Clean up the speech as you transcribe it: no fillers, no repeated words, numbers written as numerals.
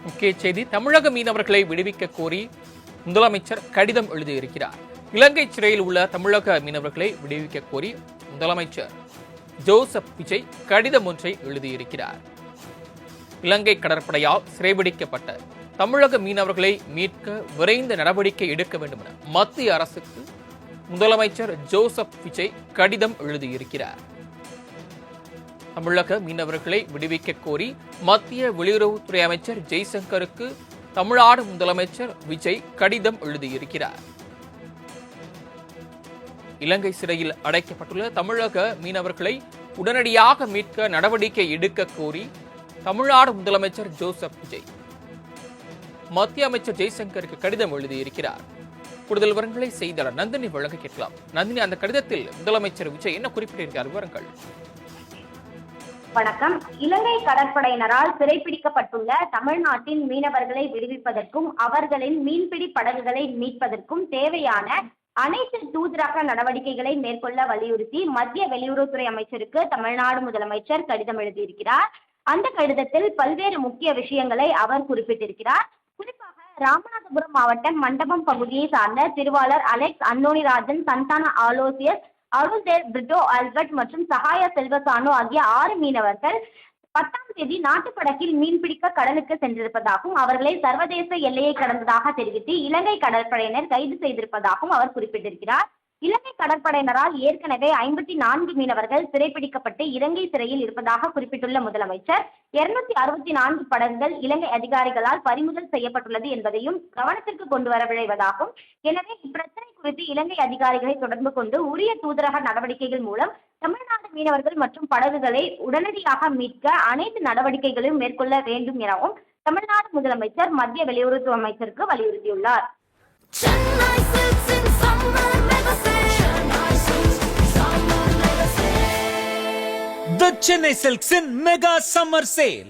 முக்கிய செய்தி, தமிழக மீனவர்களை விடுவிக்க கோரி முதலமைச்சர் கடிதம் எழுதியிருக்கிறார். இலங்கை சிறையில் உள்ள தமிழக மீனவர்களை விடுவிக்க கோரி முதலமைச்சர் ஜோசப் விஜய் கடிதம் ஒன்றை எழுதியிருக்கிறார். இலங்கை கடற்படையால் சிறைபிடிக்கப்பட்ட தமிழக மீனவர்களை மீட்க விரைந்து நடவடிக்கை எடுக்க வேண்டும் என மத்திய அரசுக்கு முதலமைச்சர் ஜோசப் விஜய் கடிதம் எழுதியிருக்கிறார். தமிழக மீனவர்களை விடுவிக்க கோரி மத்திய வெளியுறவுத்துறை அமைச்சர் ஜெய்சங்கருக்கு தமிழ்நாடு முதலமைச்சர் விஜய் கடிதம் எழுதியிருக்கிறார். இலங்கை சிறையில் அடைக்கப்பட்டுள்ள தமிழக மீனவர்களை உடனடியாக மீட்க நடவடிக்கை எடுக்க கோரி தமிழ்நாடு முதலமைச்சர் ஜோசப் விஜய் மத்திய அமைச்சர் ஜெய்சங்கருக்கு கடிதம் எழுதியிருக்கிறார். கூடுதல் விவரங்களை செய்தியாளர் நந்தினி வழங்க கேட்கலாம். நந்தினி, அந்த கடிதத்தில் முதலமைச்சர் விஜய் என்ன குறிப்பிட்டிருக்கிறார்? விவரங்கள். வணக்கம். இலங்கை கடற்படையினரால் சிறைப்பிடிக்கப்பட்டுள்ள தமிழ்நாட்டின் மீனவர்களை விடுவிப்பதற்கும் அவர்களின் மீன்பிடி படகுகளை மீட்பதற்கும் தேவையான அனைத்து தூதரக நடவடிக்கைகளை மேற்கொள்ள வலியுறுத்தி மத்திய வெளியுறவுத்துறை அமைச்சருக்கு தமிழ்நாடு முதலமைச்சர் கடிதம் எழுதியிருக்கிறார். அந்த கடிதத்தில் பல்வேறு முக்கிய விஷயங்களை அவர் குறிப்பிட்டிருக்கிறார். குறிப்பாக ராமநாதபுரம் மாவட்டம் மண்டபம் பகுதியை சார்ந்த திருவாளர் அலெக்ஸ் அந்தோணிராஜன், சந்தான ஆலோசியஸ், அருள்தேவ், பிரிட்டோ ஆல்பர்ட் மற்றும் சகாய செல்வசானு ஆகிய 6 மீனவர்கள் 10ஆம் தேதி நாட்டுப்படகில் மீன்பிடிக்க கடலுக்கு சென்றிருப்பதாகவும் அவர்களை சர்வதேச எல்லையை கடந்ததாக தெரிவித்து இலங்கை கடற்படையினர் கைது செய்திருப்பதாகவும் அவர் குறிப்பிட்டிருக்கிறார். இலங்கை கடற்படையினரால் ஏற்கனவே 54 மீனவர்கள் சிறைப்பிடிக்கப்பட்டு இலங்கை சிறையில் இருப்பதாக குறிப்பிட்டுள்ள முதலமைச்சர் 264 படகுகள் இலங்கை அதிகாரிகளால் பறிமுதல் செய்யப்பட்டுள்ளது என்பதையும் கவனத்திற்கு கொண்டு வர விழைவதாகவும், எனவே இப்பிரச்சனை குறித்து இலங்கை அதிகாரிகளை தொடர்பு கொண்டு உரிய தூதரக நடவடிக்கைகள் மூலம் தமிழ்நாடு மீனவர்கள் மற்றும் படகுகளை உடனடியாக மீட்க அனைத்து நடவடிக்கைகளையும் மேற்கொள்ள வேண்டும் எனவும் தமிழ்நாடு முதலமைச்சர் மத்திய வெளியுறவுத்துறை அமைச்சருக்கு வலியுறுத்தியுள்ளார். The Chennai Silks in Mega Summer Sale.